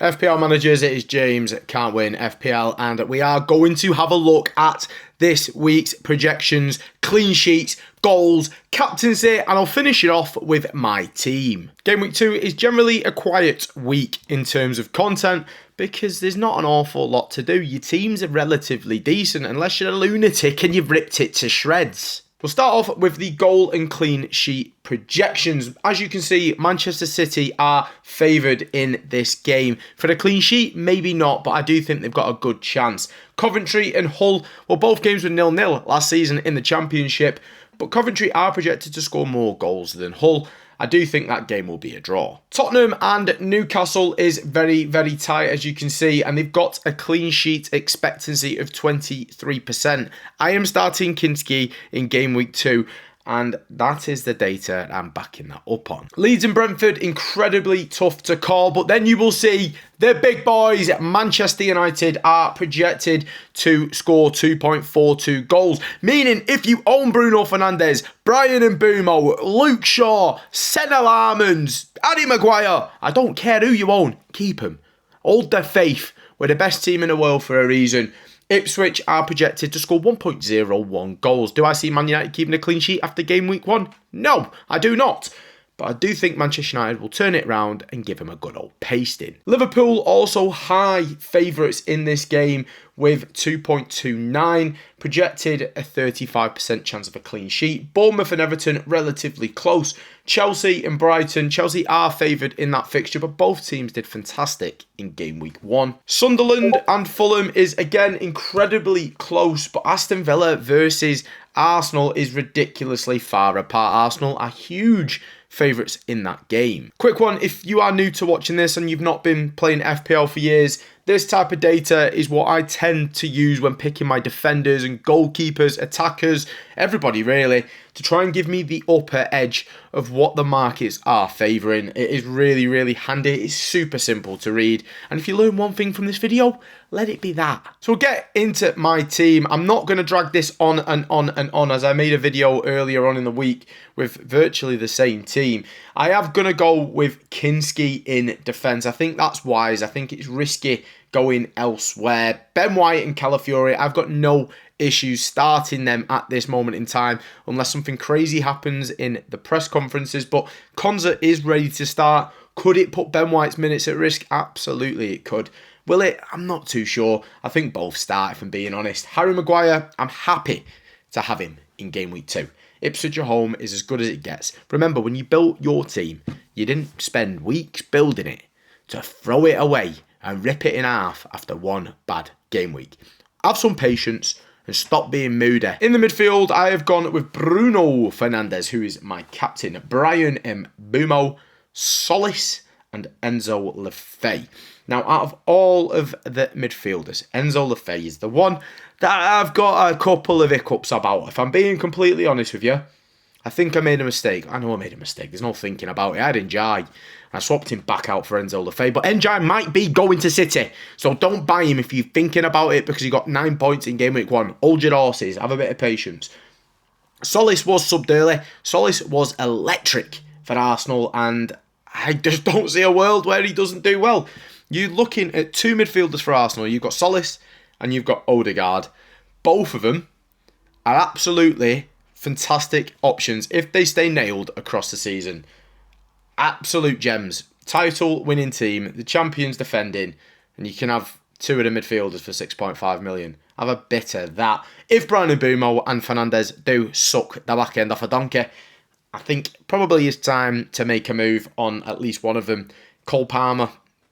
FPL managers, it is James, can't win FPL, and we are going to have a look at this week's projections, clean sheets, goals, captaincy, and I'll finish it off with my team. Game week 2 is generally a quiet week in terms of content because there's not an awful lot to do. Your teams are relatively decent unless you're a lunatic and you've ripped it to shreds. We'll start off with the goal and clean sheet projections. As you can see, Manchester City are favoured in this game. For the clean sheet, maybe not, but I do think they've got a good chance. Coventry and Hull, well, both games were 0-0 last season in the Championship, but Coventry are projected to score more goals than Hull. I do think that game will be a draw. Tottenham and Newcastle is very, very tight, as you can see, and they've got a clean sheet expectancy of 23%. I am starting Kinski in game week 2, and that is the data I'm backing that up on. Leeds and Brentford, incredibly tough to call, but then you will see the big boys, Manchester United, are projected to score 2.42 goals. Meaning, if you own Bruno Fernandes, Brian Mbeumo, Luke Shaw, Senel Armands, Harry Maguire, I don't care who you own, keep them. Hold their faith. We're the best team in the world for a reason. Ipswich are projected to score 1.01 goals. Do I see Man United keeping a clean sheet after game week 1? No, I do not. But I do think Manchester United will turn it around and give them a good old pasting. Liverpool also high favourites in this game with 2.29, projected a 35% chance of a clean sheet. Bournemouth and Everton relatively close. Chelsea and Brighton, Chelsea are favoured in that fixture, but both teams did fantastic in game week 1. Sunderland and Fulham is again incredibly close, but Aston Villa versus Arsenal is ridiculously far apart. Arsenal are huge favourites in that game. Quick one, if you are new to watching this and you've not been playing FPL for years, this type of data is what I tend to use when picking my defenders and goalkeepers, attackers, everybody really, to try and give me the upper edge of what the markets are favouring. It is really, really handy. It's super simple to read. And if you learn one thing from this video, let it be that. So we'll get into my team. I'm not going to drag this on and on and on, as I made a video earlier on in the week with virtually the same team. I am going to go with Kinski in defence. I think that's wise. I think it's risky going elsewhere. Ben White and Calafiori, I've got no issues starting them at this moment in time unless something crazy happens in the press conferences. But Konza is ready to start. Could it put Ben White's minutes at risk? Absolutely it could. Will it? I'm not too sure. I think both start, if I'm being honest. Harry Maguire, I'm happy to have him in game week 2. Ipswich at home is as good as it gets. Remember, when you built your team, you didn't spend weeks building it to throw it away and rip it in half after one bad game week. Have some patience and stop being moody. In the midfield, I have gone with Bruno Fernandes, who is my captain, Brian Mbeumo, Solis, and Enzo Lefebvre. Now, out of all of the midfielders, Enzo Lefebvre is the one that I've got a couple of hiccups about. If I'm being completely honest with you, I think I made a mistake. I know I made a mistake. There's no thinking about it. I had Njai. I swapped him back out for Enzo Lefebvre. But Njai might be going to City. So don't buy him if you're thinking about it because he got 9 points in game week 1. Hold your horses. Have a bit of patience. Solis was subbed early. Solis was electric for Arsenal. And I just don't see a world where he doesn't do well. You're looking at 2 midfielders for Arsenal. You've got Solis and you've got Odegaard. Both of them are absolutely fantastic options if they stay nailed across the season. Absolute gems. Title winning team, the champions defending, and you can have 2 of the midfielders for 6.5 million. Have a bit of that. If Brian Mbeumo and Fernandes do suck the back end off a donkey, I think probably it's time to make a move on at least one of them. Cole Palmer,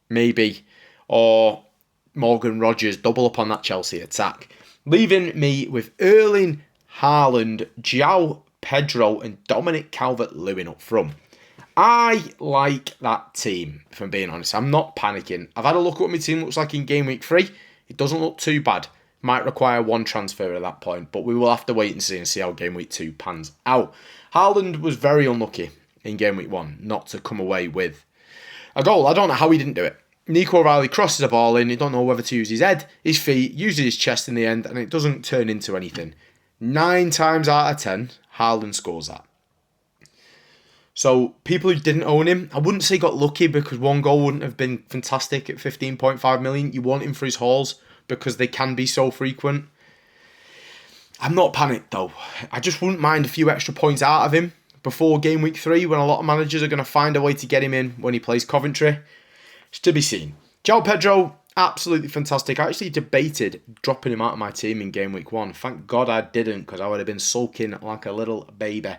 maybe, or Morgan Rogers, double up on that Chelsea attack. Leaving me with Erling Haaland, João Pedro and Dominic Calvert-Lewin up front. I like that team, if I'm being honest. I'm not panicking. I've had a look at what my team looks like in game week 3. It doesn't look too bad. Might require 1 transfer at that point, but we will have to wait and see how game week 2 pans out. Haaland was very unlucky in game week 1 not to come away with a goal. I don't know how he didn't do it. Nico O'Reilly crosses a ball in. You don't know whether to use his head, his feet, uses his chest in the end, and it doesn't turn into anything. 9 times out of 10, Haaland scores that. So people who didn't own him, I wouldn't say got lucky because one goal wouldn't have been fantastic at 15.5 million. You want him for his hauls because they can be so frequent. I'm not panicked though. I just wouldn't mind a few extra points out of him before game week 3 when a lot of managers are going to find a way to get him in when he plays Coventry. It's to be seen. João Pedro, absolutely fantastic. I actually debated dropping him out of my team in game week 1. Thank God I didn't because I would have been sulking like a little baby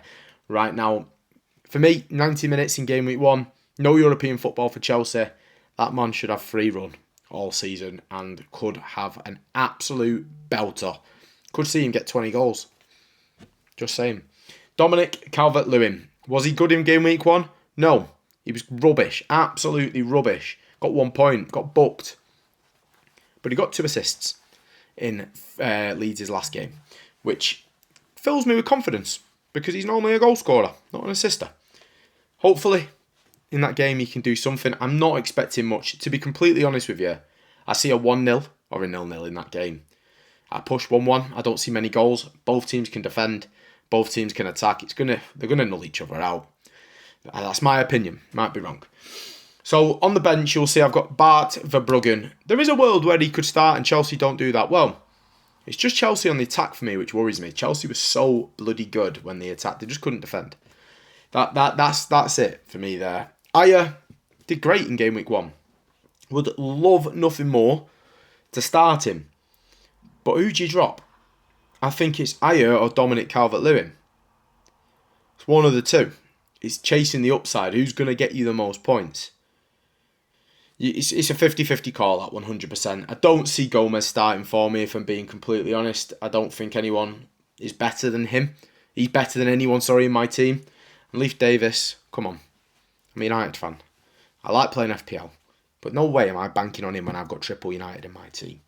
right now. For me, 90 minutes in game week 1, no European football for Chelsea. That man should have free run all season and could have an absolute belter. Could see him get 20 goals. Just saying. Dominic Calvert-Lewin. Was he good in game week 1? No. He was rubbish. Absolutely rubbish. Got 1 point. Got booked. But he got 2 assists in Leeds' last game, which fills me with confidence because he's normally a goal scorer, not an assister. Hopefully, in that game, he can do something. I'm not expecting much. To be completely honest with you, I see a 1-0 or a 0-0 in that game. I push 1-1. I don't see many goals. Both teams can defend. Both teams can attack. They're gonna null each other out. That's my opinion. Might be wrong. So on the bench, you'll see I've got Bart Verbruggen. There is a world where he could start and Chelsea don't do that well. It's just Chelsea on the attack for me, which worries me. Chelsea was so bloody good when they attacked. They just couldn't defend. That's it for me there. Aya did great in game week 1. Would love nothing more to start him. But who do you drop? I think it's Aya or Dominic Calvert-Lewin. It's one of the two. It's chasing the upside. Who's going to get you the most points? It's a 50-50 call, that 100%. I don't see Gomez starting for me, if I'm being completely honest. I don't think anyone is better than him. He's better than anyone, in my team. And Leif Davis, come on. I'm a United fan. I like playing FPL. But no way am I banking on him when I've got triple United in my team.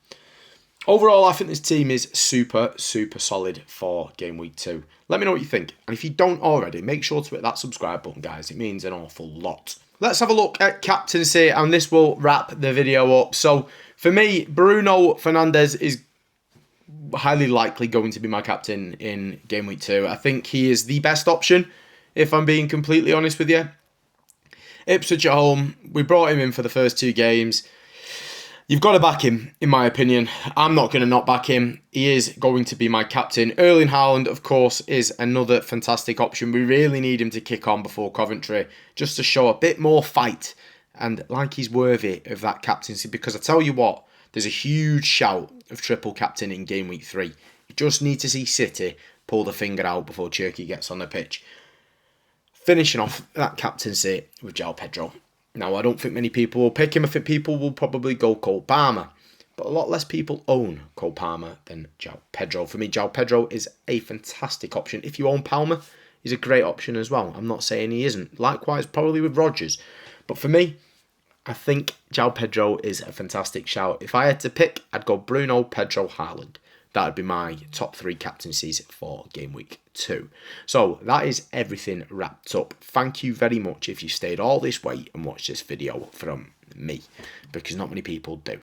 Overall, I think this team is super, super solid for game week 2. Let me know what you think. And if you don't already, make sure to hit that subscribe button, guys. It means an awful lot. Let's have a look at captaincy, and this will wrap the video up. So, for me, Bruno Fernandes is highly likely going to be my captain in game week 2. I think he is the best option, if I'm being completely honest with you. Ipswich at home, we brought him in for the first 2 games. You've got to back him, in my opinion. I'm not going to not back him. He is going to be my captain. Erling Haaland, of course, is another fantastic option. We really need him to kick on before Coventry, just to show a bit more fight and like he's worthy of that captaincy. Because I tell you what, there's a huge shout of triple captain in game week 3. You just need to see City pull the finger out before Cherky gets on the pitch. Finishing off that captaincy with João Pedro. Now, I don't think many people will pick him. I think people will probably go Cole Palmer. But a lot less people own Cole Palmer than João Pedro. For me, João Pedro is a fantastic option. If you own Palmer, he's a great option as well. I'm not saying he isn't. Likewise, probably with Rodgers. But for me, I think João Pedro is a fantastic shout. If I had to pick, I'd go Bruno, Pedro, Haaland. That would be my top 3 captaincies for game week 2. So that is everything wrapped up. Thank you very much if you stayed all this way and watched this video from me, because not many people do.